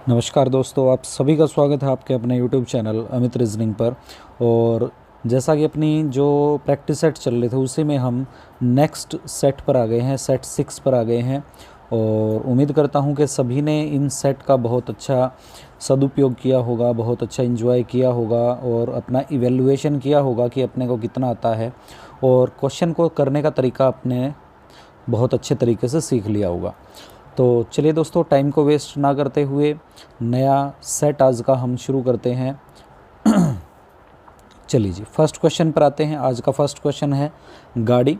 नमस्कार दोस्तों, आप सभी का स्वागत है आपके अपने YouTube चैनल अमित रीजनिंग पर। और जैसा कि अपनी जो प्रैक्टिस सेट चल रहे थे उसी में हम नेक्स्ट सेट पर आ गए हैं, सेट 6 पर आ गए हैं। और उम्मीद करता हूं कि सभी ने इन सेट का बहुत अच्छा सदुपयोग किया होगा, बहुत अच्छा एंजॉय किया होगा और अपना इवैल्यूएशन किया होगा कि अपने को कितना आता है और क्वेश्चन को करने का तरीका अपने बहुत अच्छे तरीके से सीख लिया होगा। तो चलिए दोस्तों, टाइम को वेस्ट ना करते हुए नया सेट आज का हम शुरू करते हैं। चलिए जी, फर्स्ट क्वेश्चन पर आते हैं। आज का फर्स्ट क्वेश्चन है गाड़ी,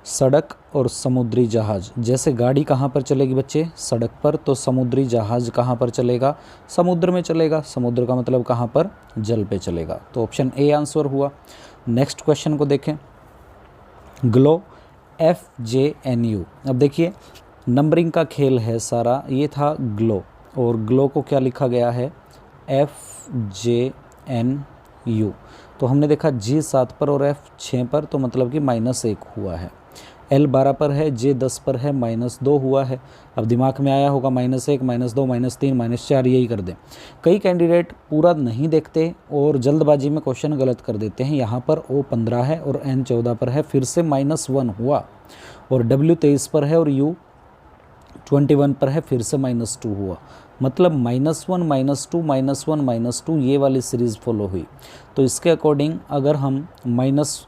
सड़क और समुद्री जहाज़। जैसे गाड़ी कहाँ पर चलेगी बच्चे? सड़क पर। तो समुद्री जहाज़ कहाँ पर चलेगा? समुद्र में चलेगा। समुद्र का मतलब कहाँ पर? जल पे चलेगा। तो ऑप्शन ए आंसर हुआ। नेक्स्ट क्वेश्चन को देखें। Glow, FJNU। अब देखिए, नंबरिंग का खेल है सारा। ये था ग्लो और ग्लो को क्या लिखा गया है? FJNU। तो हमने देखा G 7 पर और F 6 पर, तो मतलब कि -1 हुआ है। L 12 पर है, J 10 पर है, -2 हुआ है। अब दिमाग में आया होगा -1, -2, -3, -4 यही कर दें। कई कैंडिडेट पूरा नहीं देखते और जल्दबाजी में क्वेश्चन गलत कर देते हैं। यहाँ पर O 15 है और N 14 पर है, फिर से -1 हुआ। और W 23 पर है और U 21 पर है, फिर से -2 हुआ। मतलब -1, -2, -1, -2 ये वाली सीरीज़ फॉलो हुई। तो इसके अकॉर्डिंग अगर हम -1,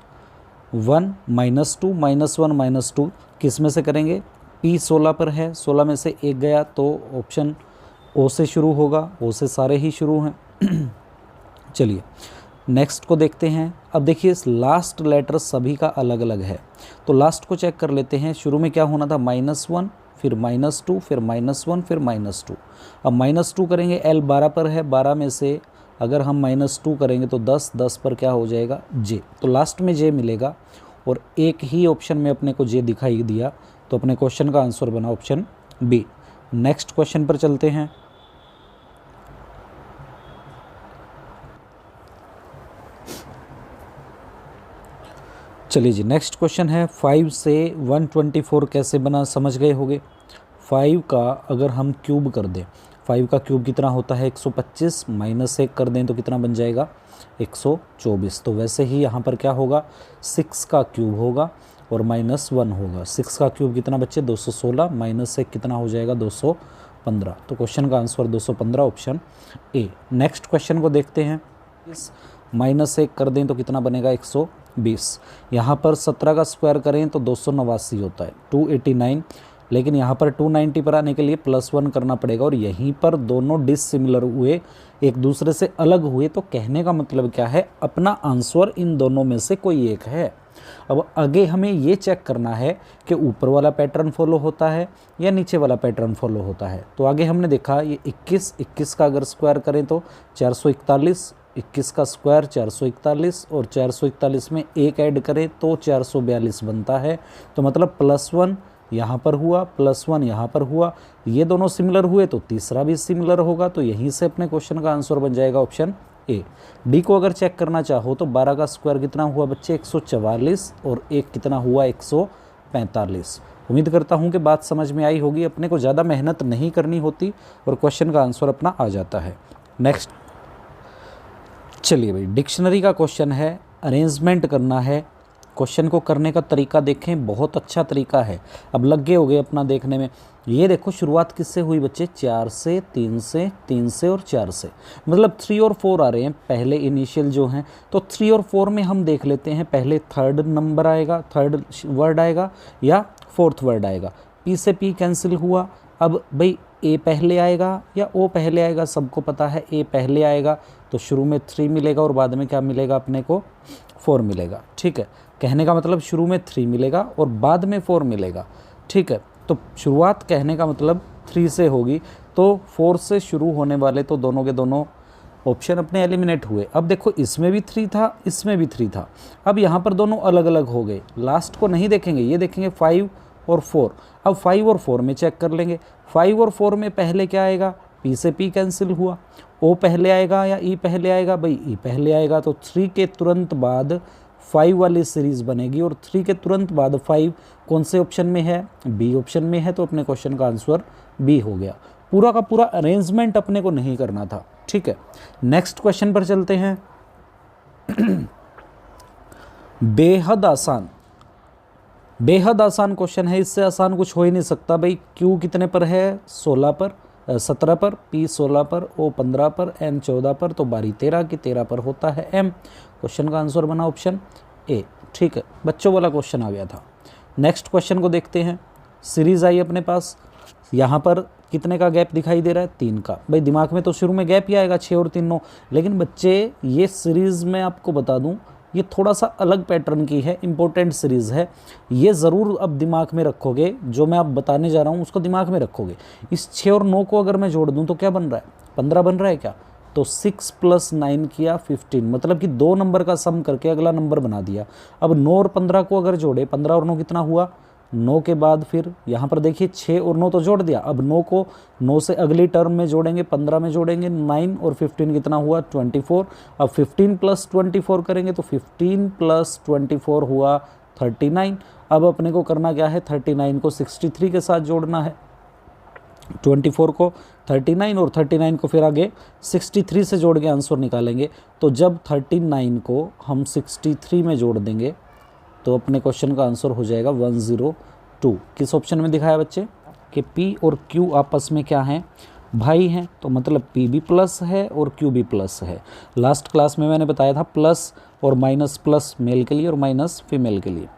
-2, -1, -2 किस में से करेंगे? P 16 पर है, 16 में से एक गया तो ऑप्शन O से शुरू होगा। O से सारे ही शुरू हैं। चलिए नेक्स्ट को देखते हैं। अब देखिए, लास्ट लेटर सभी का अलग अलग है, तो लास्ट को चेक कर लेते हैं। शुरू में क्या होना था? -1, फिर -2, फिर -1, फिर -2। अब -2 करेंगे, L 12 पर है, 12 में से अगर हम -2 करेंगे तो 10, 10 पर क्या हो जाएगा? J। तो लास्ट में J मिलेगा और एक ही ऑप्शन में अपने को J दिखाई दिया, तो अपने क्वेश्चन का आंसर बना ऑप्शन बी। नेक्स्ट क्वेश्चन पर चलते हैं। चलिए जी, नेक्स्ट क्वेश्चन है 5 से 124 कैसे बना, समझ गए होंगे। 5 का अगर हम क्यूब कर दें, 5 का क्यूब कितना होता है? 125, -1 कर दें तो कितना बन जाएगा? 124। तो वैसे ही यहाँ पर क्या होगा? 6 का क्यूब होगा और -1 होगा। 6 का क्यूब कितना बच्चे? 216, -1 कितना हो जाएगा? 215। तो क्वेश्चन का answer 215 option A. Next question को देखते हैं। -1 कर दें तो कितना बनेगा? 120। यहाँ पर 17 का स्क्वायर करें तो 289 होता है, 289। लेकिन यहाँ पर 290 पर आने के लिए +1 करना पड़ेगा और यहीं पर दोनों डिसिमिलर हुए, एक दूसरे से अलग हुए। तो कहने का मतलब क्या है? अपना आंसर इन दोनों में से कोई एक है। अब आगे हमें ये चेक करना है कि ऊपर वाला पैटर्न फॉलो होता है या नीचे वाला पैटर्न फॉलो होता है। तो आगे हमने देखा ये 21 का अगर स्क्वायर करें तो 441, 21 का स्क्वायर 441 और 441 में एक ऐड करें तो 442 बनता है। तो मतलब +1 यहाँ पर हुआ, +1 यहाँ पर हुआ, ये दोनों सिमिलर हुए तो तीसरा भी सिमिलर होगा। तो यहीं से अपने क्वेश्चन का आंसर बन जाएगा ऑप्शन ए। डी को अगर चेक करना चाहो तो 12 का स्क्वायर कितना हुआ बच्चे? 144 और एक कितना हुआ? 145। उम्मीद करता हूँ कि बात समझ में आई होगी। अपने को ज़्यादा मेहनत नहीं करनी होती और क्वेश्चन का आंसर अपना आ जाता है। नेक्स्ट चलिए भाई, डिक्शनरी का क्वेश्चन है, अरेंजमेंट करना है। क्वेश्चन को करने का तरीका देखें, बहुत अच्छा तरीका है। अब लग गए हो गए अपना देखने में। ये देखो, शुरुआत किससे हुई बच्चे? 4 से, 3 से, 3 से और 4 से। मतलब 3 और 4 आ रहे हैं पहले इनिशियल जो हैं। तो 3 और 4 में हम देख लेते हैं, पहले थर्ड नंबर आएगा, थर्ड वर्ड आएगा या फोर्थ वर्ड आएगा। P से P कैंसिल हुआ। अब भाई A पहले आएगा या O पहले आएगा? सबको पता है A पहले आएगा। तो शुरू में 3 मिलेगा और बाद में क्या मिलेगा अपने को? 4 मिलेगा। ठीक है, कहने का मतलब शुरू में 3 मिलेगा और बाद में 4 मिलेगा। ठीक है, तो शुरुआत कहने का मतलब 3 से होगी, तो 4 से शुरू होने वाले तो दोनों के दोनों ऑप्शन अपने एलिमिनेट हुए। अब देखो, इसमें भी 3 था, इसमें भी 3 था। अब यहाँ पर दोनों अलग अलग हो गए। लास्ट को नहीं देखेंगे, ये देखेंगे 5 और 4। अब 5 और 4 में चेक कर लेंगे। 5 और 4 में पहले क्या आएगा? P से P कैंसिल हुआ। O पहले आएगा या E पहले आएगा? भाई E पहले आएगा। तो 3 के तुरंत बाद 5 वाली सीरीज़ बनेगी और 3 के तुरंत बाद 5 कौन से ऑप्शन में है? B ऑप्शन में है। तो अपने क्वेश्चन का आंसर B हो गया। पूरा का पूरा अरेंजमेंट अपने को नहीं करना था। ठीक है, नेक्स्ट क्वेश्चन पर चलते हैं। बेहद आसान, बेहद आसान क्वेश्चन है, इससे आसान कुछ हो ही नहीं सकता भाई। Q कितने पर है? 16 पर, 17 पर, P 16 पर, O 15 पर, N 14 पर, तो बारी 13 की, 13 पर होता है M। क्वेश्चन का आंसर बना ऑप्शन ए। ठीक है, बच्चों वाला क्वेश्चन आ गया था। नेक्स्ट क्वेश्चन को देखते हैं। सीरीज आई अपने पास, यहाँ पर कितने का गैप दिखाई दे रहा है? 3 का। भाई दिमाग में तो शुरू में गैप ही आएगा 6 और 3 9, लेकिन बच्चे ये सीरीज़ मैं आपको बता दूं, ये थोड़ा सा अलग पैटर्न की है, इंपॉर्टेंट सीरीज़ है। ये ज़रूर अब दिमाग में रखोगे, जो मैं अब बताने जा रहा हूँ उसको दिमाग में रखोगे। इस 6 और 9 को अगर मैं जोड़ दूँ तो क्या बन रहा है? 15 बन रहा है क्या? तो 6 + 9 किया 15, मतलब कि 2 नंबर का सम करके अगला नंबर बना दिया। अब 9 और 15 को अगर जोड़े, 15 और 9 कितना हुआ? 9 के बाद फिर यहाँ पर देखिए 6 और 9 तो जोड़ दिया। अब 9 को 9 से अगली टर्म में जोड़ेंगे, 15 में जोड़ेंगे, 9 और 15 कितना हुआ? 24। अब 15 + 24 करेंगे तो 15 + 24 हुआ 39। अब अपने को करना क्या है? 39 को 63 के साथ जोड़ना है, 24 को 39 और 39 को फिर आगे 63 से जोड़ के आंसर निकालेंगे। तो जब 39 को हम 63 में जोड़ देंगे तो अपने क्वेश्चन का आंसर हो जाएगा 102। किस ऑप्शन में दिखाया बच्चे कि P और Q आपस में क्या हैं? भाई हैं, तो मतलब P भी प्लस है और Q भी प्लस है। लास्ट क्लास में मैंने बताया था प्लस और माइनस, प्लस मेल के लिए और माइनस फीमेल के लिए।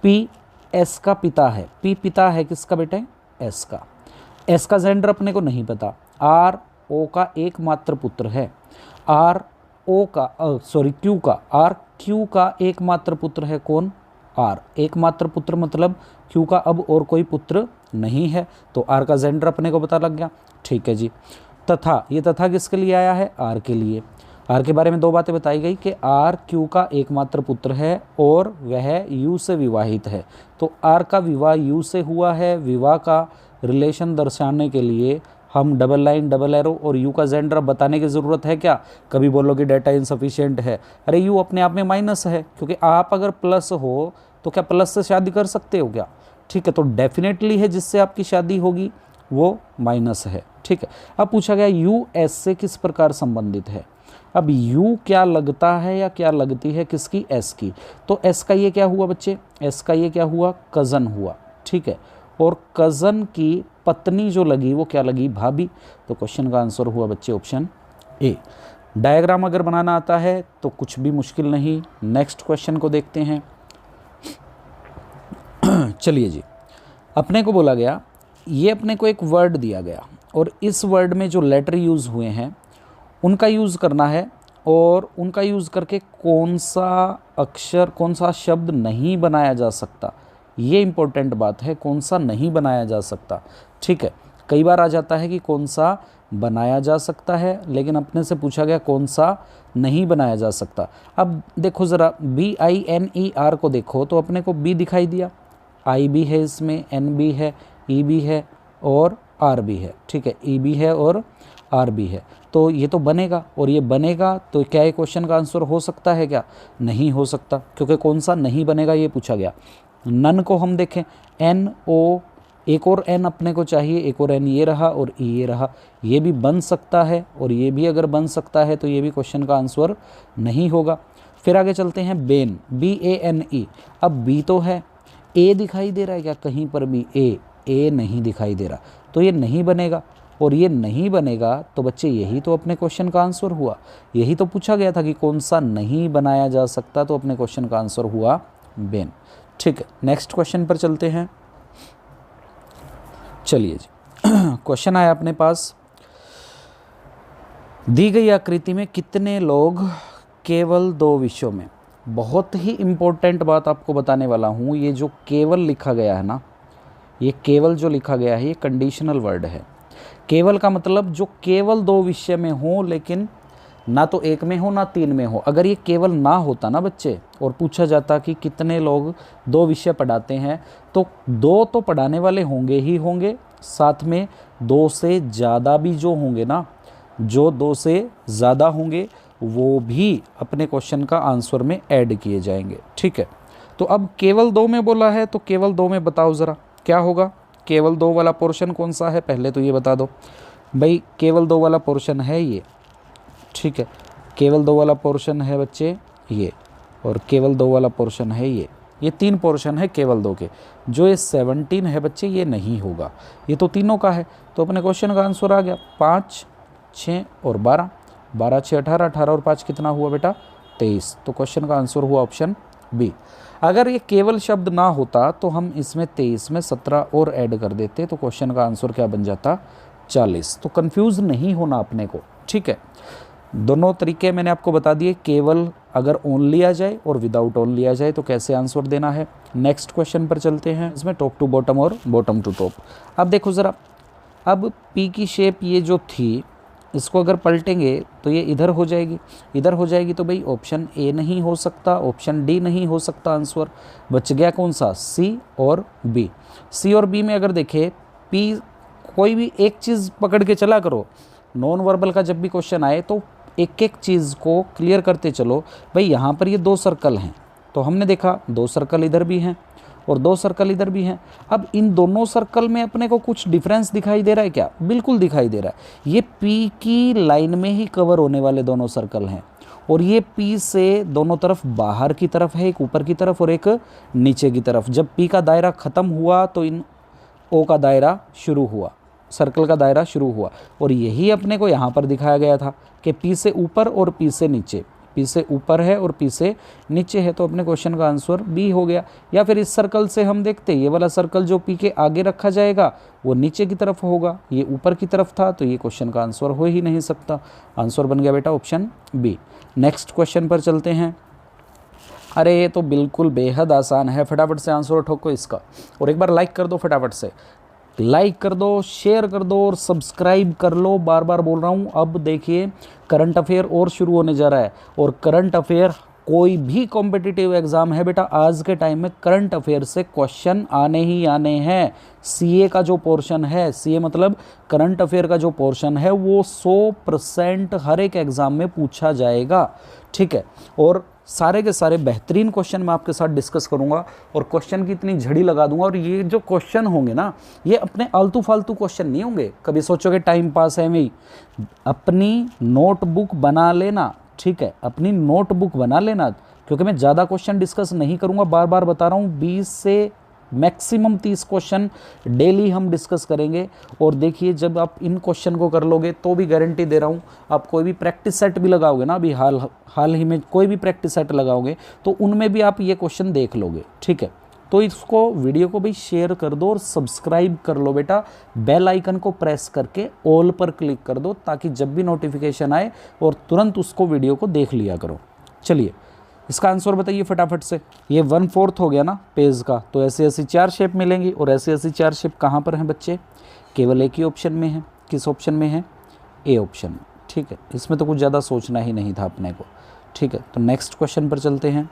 P S का पिता है। P पिता है किसका बेटे? S का। S का जेंडर अपने को नहीं पता। R O का एकमात्र पुत्र है। R Q का एकमात्र पुत्र है कौन? R। एकमात्र पुत्र मतलब Q का अब और कोई पुत्र नहीं है, तो R का जेंडर अपने को पता लग गया। ठीक है जी। तथा, ये तथा किसके लिए आया है? R के लिए। R के बारे में 2 बातें बताई गई कि R Q का एकमात्र पुत्र है और वह U से विवाहित है। तो R का विवाह U से हुआ है। विवाह का रिलेशन दर्शाने के लिए हम डबल लाइन, डबल एरो और U का जेंडर बताने की ज़रूरत है क्या? कभी बोलोगे डाटा इनसफिशिएंट है, अरे U अपने आप में माइनस है, क्योंकि आप अगर प्लस हो तो क्या प्लस से शादी कर सकते हो क्या? ठीक है, तो डेफिनेटली है जिससे आपकी शादी होगी वो माइनस है। ठीक है, अब पूछा गया U S से किस प्रकार संबंधित है। अब U क्या लगता है या क्या लगती है किसकी? S की। तो S का ये क्या हुआ बच्चे? S का ये क्या हुआ? कज़न हुआ। ठीक है, और कज़न की पत्नी जो लगी वो क्या लगी? भाभी। तो क्वेश्चन का आंसर हुआ बच्चे ऑप्शन ए। डायग्राम अगर बनाना आता है तो कुछ भी मुश्किल नहीं। नेक्स्ट क्वेश्चन को देखते हैं। चलिए जी, अपने को बोला गया, ये अपने को एक वर्ड दिया गया और इस वर्ड में जो लेटर यूज़ हुए हैं उनका यूज़ करना है, और उनका यूज़ करके कौन सा अक्षर, कौन सा शब्द नहीं बनाया जा सकता, ये इंपॉर्टेंट बात है। कौन सा नहीं बनाया जा सकता। ठीक है, कई बार आ जाता है कि कौन सा बनाया जा सकता है, लेकिन अपने से पूछा गया कौन सा नहीं बनाया जा सकता। अब देखो ज़रा, BINER को देखो तो अपने को B दिखाई दिया, I भी है इसमें, N भी है, E भी है और R भी है। ठीक है, E भी है और R भी है, तो ये तो बनेगा, और ये बनेगा तो क्या ये क्वेश्चन का आंसर हो सकता है क्या? नहीं हो सकता, क्योंकि कौन सा नहीं बनेगा ये पूछा गया। नन को हम देखें, NO, एक और N अपने को चाहिए, एक और N ये रहा और E ये रहा, ये भी बन सकता है, और ये भी अगर बन सकता है तो ये भी क्वेश्चन का आंसर नहीं होगा। फिर आगे चलते हैं, बेन, BANE। अब B तो है, A दिखाई दे रहा है क्या कहीं पर भी? A नहीं दिखाई दे रहा, तो ये नहीं बनेगा, और ये नहीं बनेगा तो बच्चे यही तो अपने क्वेश्चन का आंसर हुआ। यही तो पूछा गया था कि कौन सा नहीं बनाया जा सकता, तो अपने क्वेश्चन का आंसर हुआ बेन। ठीक है, नेक्स्ट क्वेश्चन पर चलते हैं। चलिए जी, क्वेश्चन आया अपने पास, दी गई आकृति में कितने लोग केवल 2 विषयों में। बहुत ही इम्पोर्टेंट बात आपको बताने वाला हूँ। ये जो केवल लिखा गया है ना, ये केवल जो लिखा गया है ये कंडीशनल वर्ड है। केवल का मतलब जो केवल 2 विषय में हो, लेकिन ना तो 1 में हो ना 3 में हो। अगर ये केवल ना होता ना बच्चे, और पूछा जाता कि कितने लोग 2 विषय पढ़ाते हैं, तो 2 तो पढ़ाने वाले होंगे ही होंगे, साथ में 2 से ज़्यादा भी जो होंगे ना, जो 2 से ज़्यादा होंगे वो भी अपने क्वेश्चन का आंसर में ऐड किए जाएंगे। ठीक है, तो अब केवल 2 में बोला है, तो केवल 2 में बताओ ज़रा क्या होगा। केवल 2 वाला पोर्शन कौन सा है, पहले तो ये बता दो। भाई केवल 2 वाला पोर्शन है ये, ठीक है, केवल 2 वाला पोर्शन है बच्चे ये, और केवल 2 वाला पोर्शन है ये 3 पोर्शन है केवल 2 के। जो ये 17 है बच्चे ये नहीं होगा, ये तो तीनों का है। तो अपने क्वेश्चन का आंसर आ गया 5, 6 और 12, 12, 6, 18, 18 और 5 कितना हुआ बेटा 23। तो क्वेश्चन का आंसर हुआ ऑप्शन बी। अगर ये केवल शब्द ना होता तो हम इसमें 23 में 17 और ऐड कर देते तो क्वेश्चन का आंसर क्या बन जाता 40। तो कंफ्यूज नहीं होना अपने को, ठीक है। दोनों तरीके मैंने आपको बता दिए, केवल अगर ओनली आ जाए और विदाउट ओनली आ जाए तो कैसे आंसर देना है। नेक्स्ट क्वेश्चन पर चलते हैं, इसमें टॉप टू बॉटम और बॉटम टू टॉप। अब देखो ज़रा, अब पी की शेप ये जो थी इसको अगर पलटेंगे तो ये इधर हो जाएगी, इधर हो जाएगी तो भाई ऑप्शन ए नहीं हो सकता, ऑप्शन डी नहीं हो सकता, आंसर बच गया कौन सा सी और बी। सी और बी में अगर देखें पी, कोई भी एक चीज़ पकड़ के चला करो, नॉन वर्बल का जब भी क्वेश्चन आए तो एक एक चीज़ को क्लियर करते चलो। भाई यहाँ पर ये 2 सर्कल हैं तो हमने देखा 2 सर्कल इधर भी हैं और 2 सर्कल इधर भी हैं। अब इन दोनों सर्कल में अपने को कुछ डिफरेंस दिखाई दे रहा है क्या? बिल्कुल दिखाई दे रहा है। ये पी की लाइन में ही कवर होने वाले दोनों सर्कल हैं और ये पी से दोनों तरफ बाहर की तरफ है, एक ऊपर की तरफ और एक नीचे की तरफ। जब पी का दायरा ख़त्म हुआ तो इन ओ का दायरा शुरू हुआ, सर्कल का दायरा शुरू हुआ। और यही अपने को यहाँ पर दिखाया गया था कि पी से ऊपर और पी से नीचे, पी से ऊपर है और पी से नीचे है। तो अपने क्वेश्चन का आंसर बी हो गया। या फिर इस सर्कल से हम देखते ये वाला सर्कल जो पी के आगे रखा जाएगा वो नीचे की तरफ होगा, ये ऊपर की तरफ था, तो ये क्वेश्चन का आंसर हो ही नहीं सकता। आंसर बन गया बेटा ऑप्शन बी। नेक्स्ट क्वेश्चन पर चलते हैं। अरे ये तो बिल्कुल बेहद आसान है, फटाफट से आंसर ठोको इसका और एक बार लाइक कर दो, फटाफट से लाइक कर दो, शेयर कर दो और सब्सक्राइब कर लो। बार बार बोल रहा हूँ। अब देखिए करंट अफेयर और शुरू होने जा रहा है और करंट अफेयर कोई भी कॉम्पिटिटिव एग्जाम है बेटा, आज के टाइम में करंट अफेयर से क्वेश्चन आने ही आने हैं। सीए का जो पोर्शन है, सीए मतलब करंट अफेयर का जो पोर्शन है वो 100% हर एक एग्जाम में पूछा जाएगा, ठीक है। और सारे के सारे बेहतरीन क्वेश्चन मैं आपके साथ डिस्कस करूंगा और क्वेश्चन की इतनी झड़ी लगा दूंगा। और ये जो क्वेश्चन होंगे ना, ये अपने आलतू फालतू क्वेश्चन नहीं होंगे, कभी सोचोगे टाइम पास है में। अपनी नोटबुक बना लेना, ठीक है, अपनी नोटबुक बना लेना, क्योंकि मैं ज़्यादा क्वेश्चन डिस्कस नहीं करूंगा। बार बार बता रहा हूँ 20 से मैक्सिमम 30 क्वेश्चन डेली हम डिस्कस करेंगे। और देखिए जब आप इन क्वेश्चन को कर लोगे तो भी गारंटी दे रहा हूँ, आप कोई भी प्रैक्टिस सेट भी लगाओगे ना, अभी हाल ही में कोई भी प्रैक्टिस सेट लगाओगे तो उनमें भी आप ये क्वेश्चन देख लोगे, ठीक है। तो इसको वीडियो को भी शेयर कर दो और सब्सक्राइब कर लो बेटा, बेल आइकन को प्रेस करके ऑल पर क्लिक कर दो ताकि जब भी नोटिफिकेशन आए और तुरंत उसको वीडियो को देख लिया करो। चलिए इसका आंसर बताइए फटाफट से। ये 1/4 हो गया ना पेज का, तो ऐसे ऐसी 4 शेप मिलेंगी और ऐसे ऐसी 4 शेप कहाँ पर हैं बच्चे? केवल एक ही ऑप्शन में है। किस ऑप्शन में है? ए ऑप्शन में, ठीक है। इसमें तो कुछ ज़्यादा सोचना ही नहीं था अपने को, ठीक है। तो नेक्स्ट क्वेश्चन पर चलते हैं।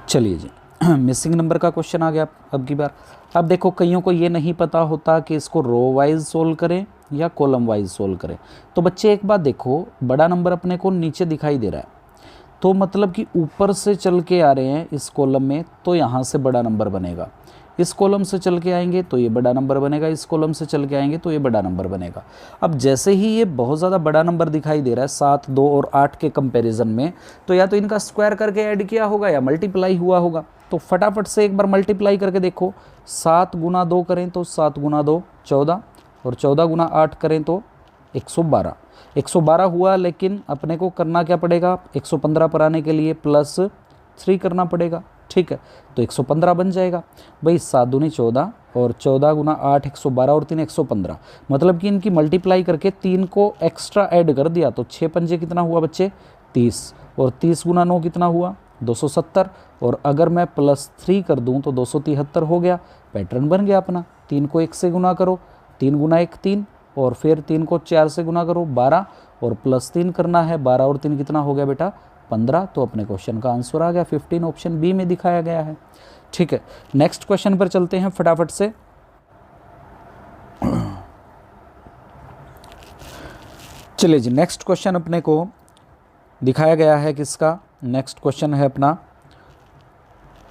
चलिए जी, मिसिंग नंबर का क्वेश्चन आ गया अब की बार। अब देखो कईयों को ये नहीं पता होता कि इसको रो वाइज सोल्व करें या कॉलम वाइज सोल्व करें। तो बच्चे एक बात देखो, बड़ा नंबर अपने को नीचे दिखाई दे रहा है, तो मतलब कि ऊपर से चल के आ रहे हैं इस कॉलम में तो यहाँ से बड़ा नंबर बनेगा, इस कॉलम से चल के आएंगे तो ये बड़ा नंबर बनेगा, इस कॉलम से चल के आएंगे तो ये बड़ा नंबर बनेगा। अब जैसे ही ये बहुत ज़्यादा बड़ा नंबर दिखाई दे रहा है 7, 2 और 8 के कंपैरिजन में, तो या तो इनका स्क्वायर करके ऐड किया होगा या मल्टीप्लाई हुआ होगा। तो फटाफट से एक बार मल्टीप्लाई करके देखो, 7 गुना 2 करें तो 7 गुना 2 14 और 14 गुना 8 करें तो 112। 112 हुआ, लेकिन अपने को करना क्या पड़ेगा? 115 पर आने के लिए +3 करना पड़ेगा, ठीक है। तो 115 बन जाएगा। भाई 7 दूनी 14 और 14 गुना 8 112 और 3 115, मतलब कि इनकी मल्टीप्लाई करके 3 को एक्स्ट्रा ऐड कर दिया तो 6 पंजे कितना हुआ बच्चे? 30 और 30 गुना 9 कितना हुआ? 270 और अगर मैं +3 कर दूं तो 273 हो गया। पैटर्न बन गया अपना। 3 को 1 से गुना करो, 3 गुना 1 3 और फिर 3 को 4 से गुना करो 12 और +3 करना है, 12 और 3 कितना हो गया बेटा? 15। तो अपने क्वेश्चन का आंसर आ गया 15, ऑप्शन बी में दिखाया गया है, ठीक है। नेक्स्ट क्वेश्चन पर चलते हैं फटाफट से। चलिए जी, नेक्स्ट क्वेश्चन अपने को दिखाया गया है किसका? नेक्स्ट क्वेश्चन है अपना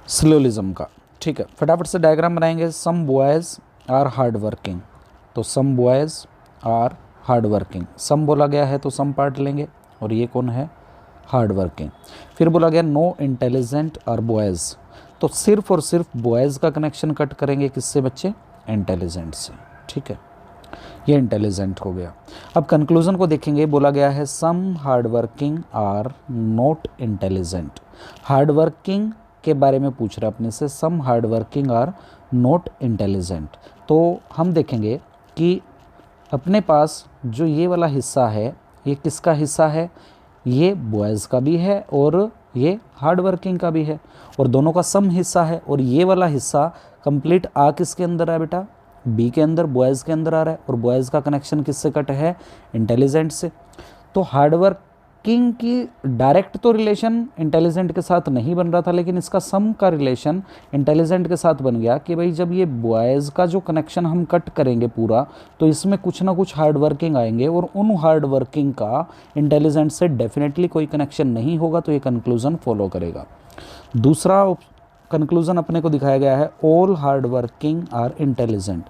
सिलोजिज्म का, ठीक है। फटाफट से डायग्राम बनाएंगे। सम बॉयज़ आर हार्ड वर्किंग, तो सम बॉयज़ आर हार्ड वर्किंग। सम बोला गया है तो सम पार्ट लेंगे, और ये कौन है, हार्ड वर्किंग। फिर बोला गया नो इंटेलिजेंट आर बॉयज़, तो सिर्फ और सिर्फ बॉयज़ का कनेक्शन कट करेंगे, किससे बच्चे, इंटेलिजेंट से, ठीक है, ये इंटेलिजेंट हो गया। अब कंक्लूजन को देखेंगे, बोला गया है some hard working are not intelligent. Hard working के बारे में पूछ रहा अपने से, some hard working are not intelligent. तो हम देखेंगे कि अपने पास जो ये वाला हिस्सा है, ये किसका हिस्सा है, ये बॉयज़ का भी है और ये हार्ड वर्किंग का भी है, और दोनों का सम हिस्सा है। और ये वाला हिस्सा कंप्लीट आ किसके अंदर है बेटा, बी के अंदर, बॉयज़ के अंदर आ रहा है, और बॉयज़ का कनेक्शन किससे कट है, इंटेलिजेंट से। तो हार्ड वर्किंग की डायरेक्ट तो रिलेशन इंटेलिजेंट के साथ नहीं बन रहा था, लेकिन इसका सम का रिलेशन इंटेलिजेंट के साथ बन गया कि भाई जब ये बॉयज़ का जो कनेक्शन हम कट करेंगे पूरा, तो इसमें कुछ ना कुछ हार्ड वर्किंग आएंगे, और उन हार्ड वर्किंग का इंटेलिजेंट से डेफिनेटली कोई कनेक्शन नहीं होगा, तो ये कंक्लूज़न फॉलो करेगा। दूसरा कंक्लूजन अपने को दिखाया गया है, all hard working are intelligent.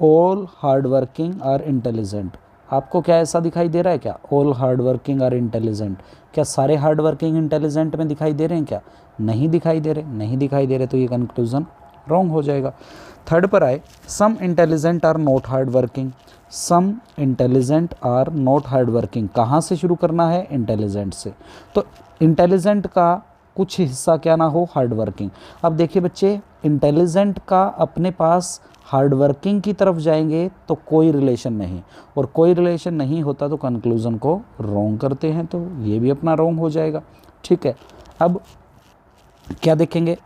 All hard working are intelligent, आपको क्या ऐसा दिखाई दे रहा है क्या, all hard working are intelligent, क्या सारे हार्ड वर्किंग इंटेलिजेंट में दिखाई दे रहे हैं क्या, नहीं दिखाई दे रहे, नहीं दिखाई दे रहे, तो ये कंक्लूजन रॉन्ग हो जाएगा। थर्ड पर आए, some intelligent are not hard working. Some intelligent are not hard working, कहाँ से शुरू करना है, इंटेलिजेंट से। तो इंटेलिजेंट का कुछ हिस्सा क्या ना हो, हार्ड वर्किंग। अब देखिए बच्चे, इंटेलिजेंट का अपने पास हार्ड वर्किंग की तरफ जाएंगे तो कोई रिलेशन नहीं, और कोई रिलेशन नहीं होता तो कंक्लूजन को रॉन्ग करते हैं, तो ये भी अपना रॉन्ग हो जाएगा, ठीक है। अब क्या देखेंगे,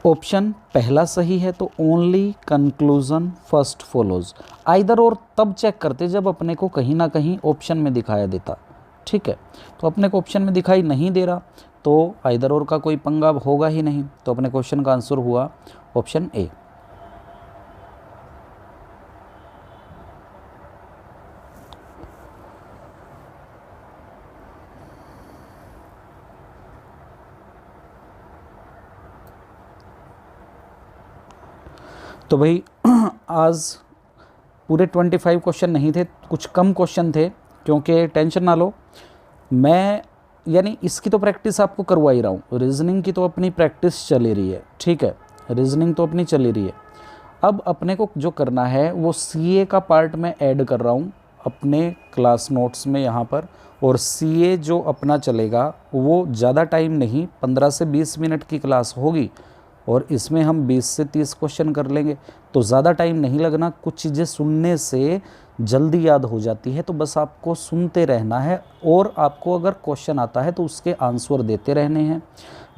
ऑप्शन पहला सही है, तो only conclusion first follows. Either और तब चेक करते जब अपने को कहीं ना कहीं ऑप्शन में दिखाया देता, ठीक है। तो अपने को ऑप्शन में दिखाई नहीं दे रहा, तो आइदर और का कोई पंगा होगा ही नहीं, तो अपने क्वेश्चन का आंसर हुआ ऑप्शन ए। तो भाई आज पूरे 25 क्वेश्चन नहीं थे, कुछ कम क्वेश्चन थे, क्योंकि टेंशन ना लो, मैं यानी इसकी तो प्रैक्टिस आपको करवा ही रहा हूँ, रीजनिंग की तो अपनी प्रैक्टिस चल ही रही है, ठीक है, रीजनिंग तो अपनी चल ही रही है। अब अपने को जो करना है वो सीए का पार्ट में ऐड कर रहा हूँ अपने क्लास नोट्स में यहाँ पर, और सीए जो अपना चलेगा वो ज़्यादा टाइम नहीं, 15 से 20 मिनट की क्लास होगी, और इसमें हम 20 से 30 क्वेश्चन कर लेंगे, तो ज़्यादा टाइम नहीं लगना। कुछ चीज़ें सुनने से जल्दी याद हो जाती है, तो बस आपको सुनते रहना है, और आपको अगर क्वेश्चन आता है तो उसके आंसर देते रहने हैं।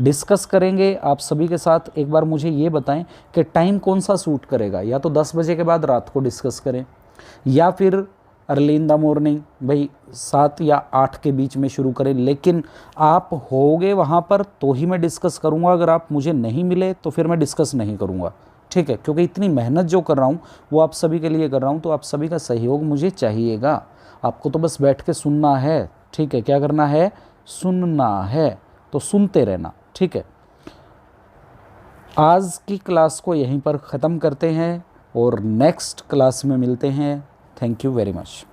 डिस्कस करेंगे आप सभी के साथ। एक बार मुझे ये बताएं कि टाइम कौन सा सूट करेगा, या तो 10 बजे के बाद रात को डिस्कस करें, या फिर अर्ली इन द मॉर्निंग भाई 7 या 8 के बीच में शुरू करें। लेकिन आप होगे वहाँ पर तो ही मैं डिस्कस करूँगा, अगर आप मुझे नहीं मिले तो फिर मैं डिस्कस नहीं करूँगा, ठीक है, क्योंकि इतनी मेहनत जो कर रहा हूँ वो आप सभी के लिए कर रहा हूँ, तो आप सभी का सहयोग मुझे चाहिएगा। आपको तो बस बैठ के सुनना है, ठीक है, क्या करना है, सुनना है, तो सुनते रहना, ठीक है। आज की क्लास को यहीं पर ख़त्म करते हैं और नेक्स्ट क्लास में मिलते हैं। Thank you very much.